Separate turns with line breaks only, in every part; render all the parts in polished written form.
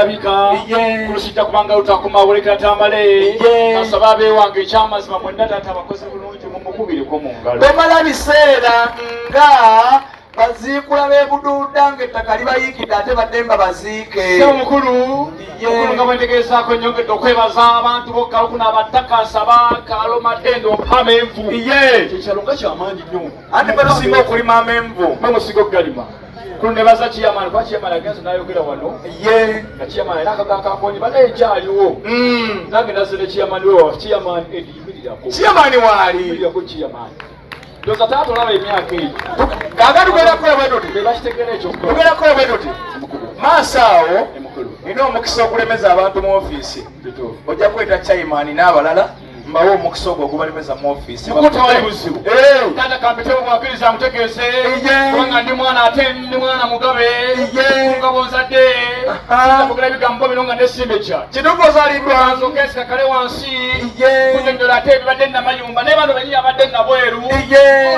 Abika kulusita kubanga utakuma buleka tamale asaba abewange ekyamazima mwenda tata abakozi bulungi mumukubireko mu ngalo bemala biseera nga bazikula bebududa ng'ettaka libayikidde ate baddemba baziike mukulu nga bwentegeezaako nyongedde okwebaza abantu bokkalukuna abattaka asaba kalo matendo mpama envu kyekyalo nga kyamaanyi nnyo ate betusinga okulima amenvu bemusinga okugalima kunebaza chiyamani kwa chiyamani agenzo nayogera wano nga chiyamani era akagakakonyi bade ekyaliwo nange nazire chiyamani wewa chiyamani ediyimiriraku chiyamani waali yimiriraku chiyamani ndoza taata olaba emyaka eyo kagatugerakola bwetuti bebakitegera ekyo tugerakola bwetuti maaso awo nina omukisa okulemeza abantu mu ofiisi ojja kweta chayimani n'abalala mbawo omukisa ogwo ogubalemeza mu ofiisi mukutawali buzibu tata kampiteo mwakiriza mutegeeze kubanga ndi mwana ate ndi mwana mugabe ngabo nzadde ndakugula ebigambo bino nga nesimbe kya kituufu ozaalibwa nzokesika kale wansi kutendola ate ebibadde namayumba naye bano benyini abadde nabweru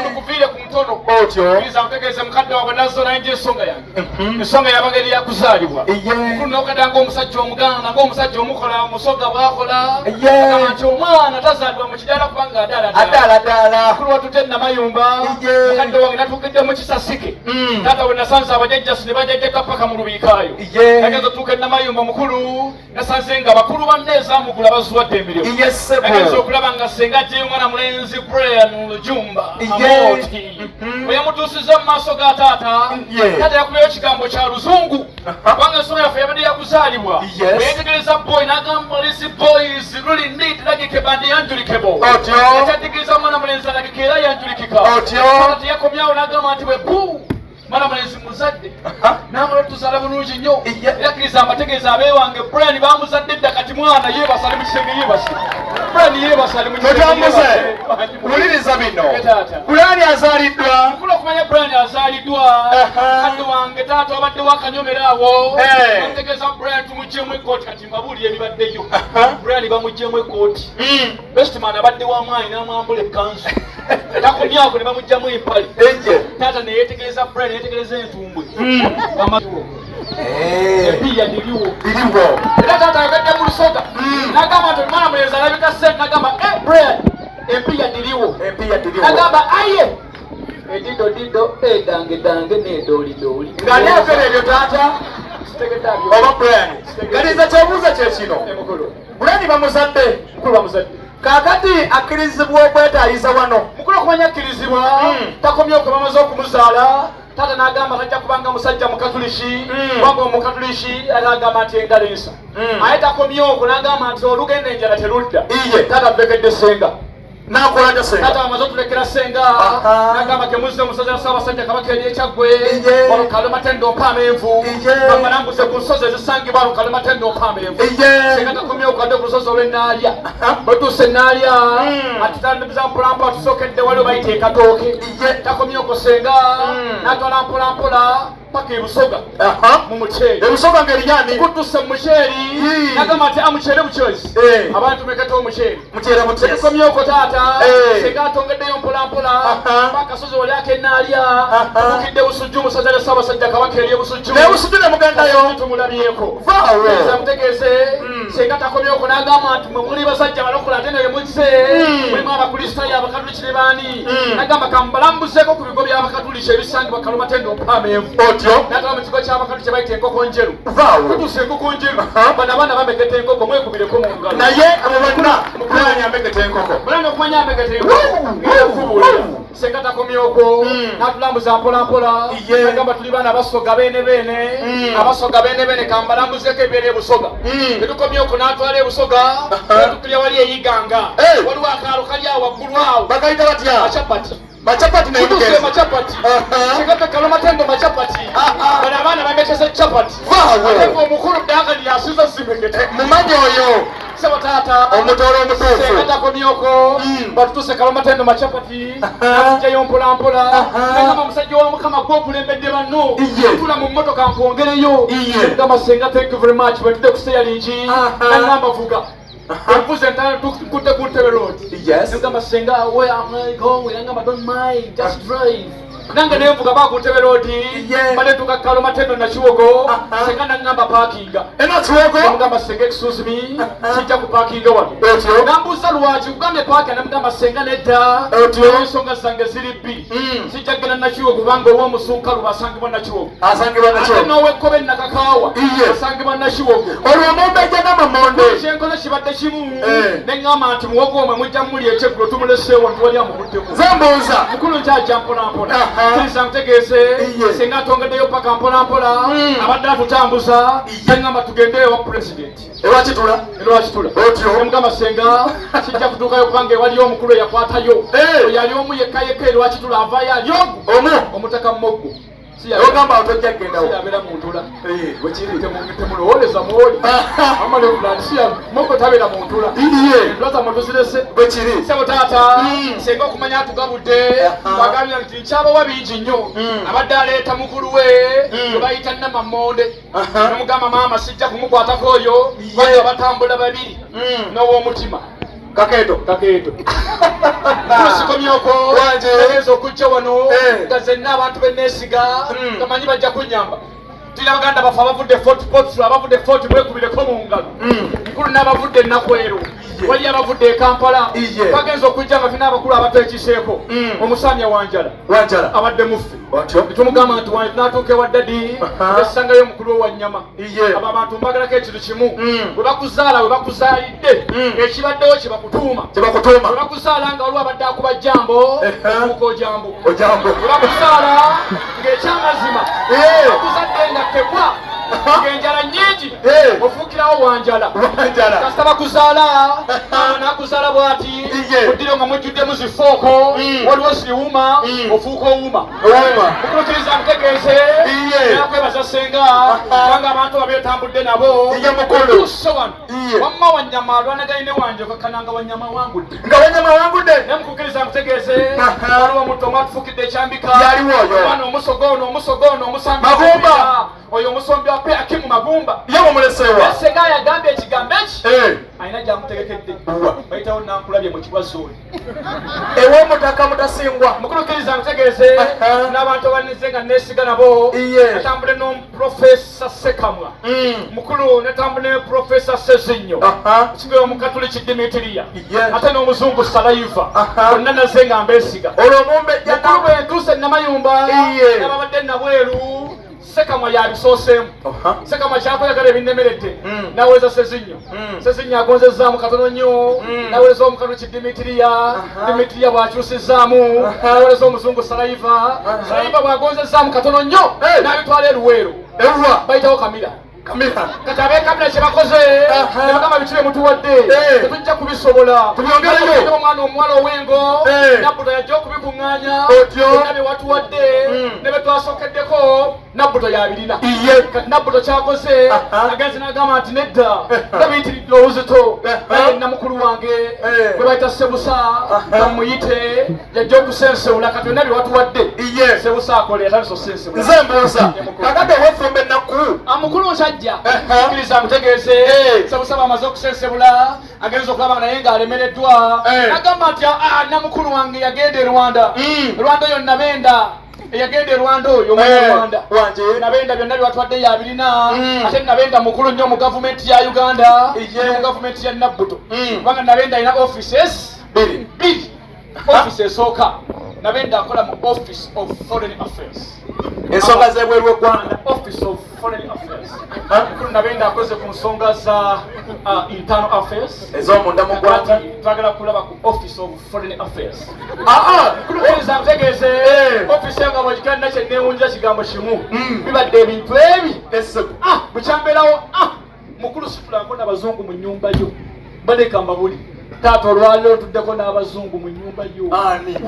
ndukuviire ku mutono otyo kiriza mutegeeze mukadde wabwe nazzo naye nje ensonga yange ensonga yabaga eri yakuzaalibwa mukulu nokadda ng'omusajja omuganda ng'omusajja omukola musoga bwakola agamba nti omwana tazaalibwa mu kidaala kubanga adaala mukulu watute namayumba mukadde wange natuukedde mu kisasike taata we nasanze abajajjasu ne bajajjaka paka mu lubiikaayo agenza otuuka namayumba mukulu nasanze nga bakulu banneezaamugula bazuwadde emirimu agenza okulaba nga senga ajjayo omwana mulenzi Brian Lujumba Amoti bwe yamutuusiza mu maaso ga taata taata yakubayo ekigambo kya luzungu kubanga ensonga yaffe yabadde yakuzaalibwa bwe yetegereza boy n'agamba lisi boys really need lagike bandi yanjulikebo ekyategeeza omwana mulenzi alagike era yanjulikika taata yakomyawo n'agamba nti bwe buu mwana mulenzi muzadde n'amala tuzaala bulungi nnyo era kkiriza amategeeza abeewange Brian bamuzadde dda kati mwana yeebasale mu kisenge yeebase Brian yeebasale mu kisenge wuliriza bino Brian azaaliddwa mukulu okumanya Brian azaaliddwa kadde wange taata wabaddewo akanyomera awo bategeeza Brian tumuggyeemu ekkooti kati mbabuulira ebibaddeyo Brian bamuggyeemu ekkooti bestman abaddewo amaanyi n'amwambula ekkanzu takomyako ne bamuggyamu empale taata neyetegereza Brian yetegereza entumbwe empiya diriwo era taata ayogedde mu lusoga nagamba nti omwana mulenzi alabika sente nagamba Brian empiya diriwo nagamba aye edido edangedange nedolidooli ng'ani agera ebyo taata oba Brian galiza kyobuuza kyekino Brian bamuzadde mukulu bamuzadde kakati akkirizibwa okwetaayisa wano mukulu okumanya akkirizibwa takomye okwe bamaze okumuzaala taata n'agamba tajja kubanga musajja mukatuliki kubanga omukatuliki n'agamba nti engalo ensa aye takomye okwo n'agamba nti olugenda enjala terudda taata tulekedde senga nakola nja senga taata amaze otulekera senga n'agamba kemuzze omusaza wa Ssaabasajja Kabaka eri ekyaggwe walukale matendo mpaama envu bamba nambuze ku nsozi ezisangibwa walukale matendo mpaama envu senga takomye okwadde ku lusozi olw'ennaalya bwetuuse ennaalya atutandibiza mpolampola tusookedde waliwo bayita ekatooke takomye okwo senga n'atwala mpolampola paka ebusoga mu muceeri ebusoga ng'erinyani kutuse mu muceeri nagamba nti amuceere bukyezi abantu meketa omuceeri tetukomye okwo taata senga atongeddeyo mpolampola pakasozi wali akennaalya tukidde busujju musaza lya Ssaabasajja Kabaka eri ebusujju nebusujju ne mugendayo tumulabyeko mutegeeze senga takomye okwo n'agamba nti mwe muli basajja balokola ate naye muzze mulimu abakristaayo abakatuliki ne baani nagamba kambalambuzeeko ku bigo by'abakatuliki ebisangibwa Kalumatendo mpaama envu natala mu kigo ky'abakatuliki kye bayita enkoko njeru kutuusa enkoko njeru bano abaana bamegeta enkoko mwekubireko mu ngalo naye abo bonna mukulanya amegeta enkoko mulanga okumanya amegeta enkoko ngerakubuulira senga takomye okwo n'atulambuza mpolampola agamba tuli baana abasoga beene abasoga beene kambalambuzeko ebyera ebusoga tetukomye okwo n'atwala ebusoga tukirya wali eyiganga waliwo akaalo kali awo waggulu awo bagayita batya machapati na yugeze machapati chikata Kalumatendo machapati bana bana bamecheza chapati ngo omukuru danga lyasuza simekete mumanyo oyo sema tata omutoro omutufu sekata komyoko batutuse Kalumatendo machapati nakujja yompolampola kama musajja wa mukama gw'okulembedde banno tula mu mmotoka nkongereyo kama senga thank you very much batudde kuseya lingi namba vuga Mpuze ntana tukute road. Yes. Ngamba senga where am I going? Ngamba don't mind, just drive. nange nemvuga bakuntebe roadi bale tukakalo matendo na chiwogo sengana ngamba parkinga
ena chiwogo
ngamba senge excuse me sijja ku parkinga wano nambuza lwaji ugambe parking namugamba senga nedda ensonga zange ziri bbiri sijja genda na chiwogo kubanga owo musunka lubasangibwa na chiwogo
asangibwa na chiwogo
nowe kobe nakakawa asangibwa na chiwogo
olwo mombe jana mamondo
kyenkola kibadde kimu neŋŋamba nti muwogo omwe mujja muli ekyeggulo tumuleseewo nti wali amubuddeko
zembuuza
mukulu nkyajja mpolampola kirisa nkutegeeze singa atongeddeyo paka mpolampola abadde atutambuza neŋŋamba tugende ewa pulezidenti
ewakitula
nemugamba senga kijja kutuukayo kubanga ewaliyo omukulu eyakwatayo yali omu yekkayekka erwakitula avaayo ali omu omutaka mmoggo
ogamba otojja kgendawo
siyabeera muntula temulowoleza mwoli moggo tabeera muntula ndwaza mutuzirese
bwekiri
sebo taata senga okumanya atugabudde bagambye nti nkyabawa bingi nnyo abadde aleeta mukulu we webayita namamonde nomugamba maama sijja kumukwatako oyo banga batambula babiri n'ow'omutima kakeeto tusikomyoko tegeeza okujja wano nga zenna abantu benneesiga gamanyi bajja kunyamba tira baganda bafe abavudde fort abavudde fort mwekubireko mu ngalo nkulu n'abavudde enakweru wali abavudde e Kampala bagenza okujja nga fina abakulu abatekiseeko omusamya wanjala abadde muffe netumugamba nti natuuka ewa ddadi esangayo omukulu owanyama abo abantu mbagalako ekintu kimu bwe bakuzaala we bakuzaalidde ekibaddewo kyebakutuuma bwe bakuzaala nga waliwo abadde akuba jambo ofuuka ojambo bwe bakuzaala ng'ekyamazima bakuzadde nga kebwa ng'enjala nnyingi ofuukirawo wanjala kasita bakuzaala nakuzaala bw'ati muddiro nga mujjuddemu zifooko waliwo ziwuma ofuuka owuma mukulukiriza ntegeeze nakwebaza senga kubanga abantu babyetambudde nabo tuuse wano wamma wanyama alwanagaine wanje okakkananga wanyama wangudde nemukukiriza nkutegeeze waliwo omuntu omu atufukidde ekyambika bana omusogono omusambi oyo omusombi wa Akimu Magumba
yamulesewa
senga yagambye ekigambo eki ayina gyamutegekedde bayitawo nankulabye mu kibwazooli
ew'omutaka mutasingwa
mukulukiriza nkutegeeze n'abantu abanize nga neesiga nabo natambule n'omuprofesa Sekamwa mukulu natambule ne Profesa Sezinyo kigoyo omukatuliki Dimitiriya ate n'omuzungu Salaiva bonna naze nga mbeesiga
olwo mumbe
mukulu bwe ntuuse Namayumba n'ababadde nabweru Sekamwa yabisooseemu Sekamwa kyakoyagala ebinnemeredde naweza Sezinyo agonzezaamu katono nnyo naweza omukatuliki Dimitiriya bw'akyusizaamu naweza omuzungu Salaiva bw'agonzezaamu katono nnyo n'abitwala eruweero bayitawo kamira kati abekamira kyebakoze nebagamba biki bemutuwadde tetujja kubisobola omwana omuwala ow'engo nabbuto yajja okubikuŋŋaanya na bewatuwadde ne betwasokeddeko nabbuto yabirina kati nabbuto kyakoze agenzi nagamba nti nedda nabiyitiridde obuzito naye namukulu wange gwe bayita Sebusa bamuyite yajja okusensewula kati yonna bewatuwadde Sebusa akole yatandise osensewula
nze mbuusa kakade wefumba ennaku
amukulu nsajja kiriza mutegeeze Sebusa bamaze okusensebula agenza okulaba naye ng'alemereddwa agamba nti namukulu wange yagenda e Rwanda oyo nabenda eyagenda e Rwanda oyo Rwanda nabenda byonna byewatwadde yabirina ate nabenda mukulu nnyo mu gavumenti ya Uganda ne mu gavumenti ya Nabbuto kubanga nabenda alina offices bbiri office esooka nabenda akola mu Office of Foreign Affairs
ensonga z'ebweru eggwanga
Office of Foreign Affairs mukulu nabenda akoze ku nsonga za internal affairs
ez'omunda mu ggwanga
twagala kulaba ku Office of Foreign Affairs mukulu kiriza ntegeeze office nga bwekikanda kyenneewunjira kigambo kimu bibadde ebintu ebi bukyambeerawo mukulu situlanko n'abazungu mu nnyumba yo baleka mbabuli taata olwaliro tuddeko n'abazungu mu nnyumba yo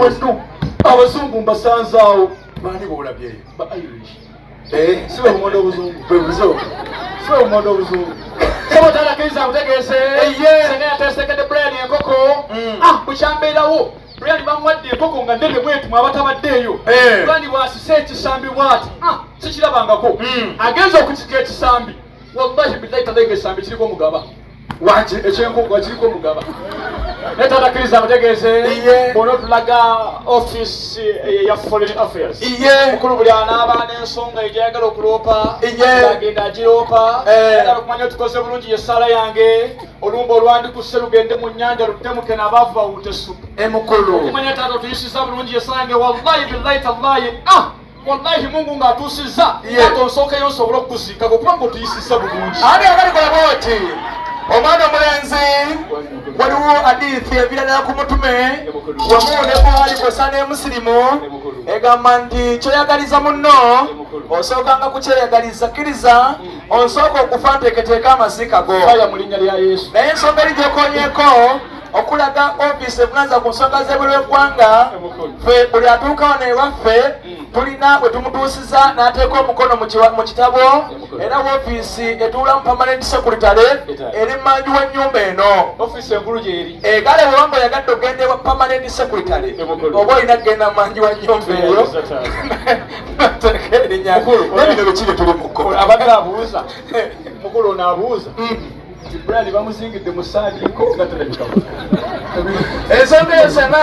wetu abazungu mbasanzaawo
bani bwolabyeyo
ba Irish siwe bumondo obuzungu siwe bumondo obuzungu sabotalakiriza nkutegeeze senga yateesekedde Brian enkoko bukyambeerawo Brian bamuwadde enkoko nga nnene bwetu mwabatabaddeeyo Brian bw'asise ekisambi bw'ati sikirabangako agenza okukika ekisambi wallahi billahi talenga ekisambi kiriko omugaba
Wachi
ekyenkugu kiriko omugaba netatakkiriza amutegeeze bona otulaga office ya foreign affairs mukulu buli anaaba n'ensonga egyayagala okuloopa agenda agiroopa agala okumanya tukoze bulungi yessaala yange olumba olwandikusse lugende mu nnyanja lutemuke n'abaavu bawutesu
emukulu
okumanya taata tuyisiza bulungi yessaala yange wallahi billahi tallahi wallahi mungu ng'atuusizza ate onsookeyo nsobole okukuziikako kubanga otuyisizza bulungi
ani agalikola bwoti omwana omulenzi waliwo hadithi ebirala ku mutume wamu ne bwali kwesa n'emusirimu egamba nti kyoyagaliza munno osookanga kukyeyagaliza kkiriza osooka okufa nteeketeeka amazika go
mu linnya lya yesu
naye ensonga eri gyekonyeko okulaga ofiisi evunaza ku nsonga z'ebuli w'eggwanga ffe buli atuukawo newaffe tulina bwe tumutuusiza n'ateeka omukono mu kitabo era woofiisi etuulamu permanent secretary eri mmanju w'ennyumba eno
office enkulu gyeri
egale bwewanga oyagadde ogende wa permanent secretary oba olina kugenda mmanju wa nnyumba eyo teeka erinnya n'ebino bekiri tuli mukola
abadde abuuza mukulu ono abuuza Brand bamuzingidde mu saadiiko nga terabika ensonga eyo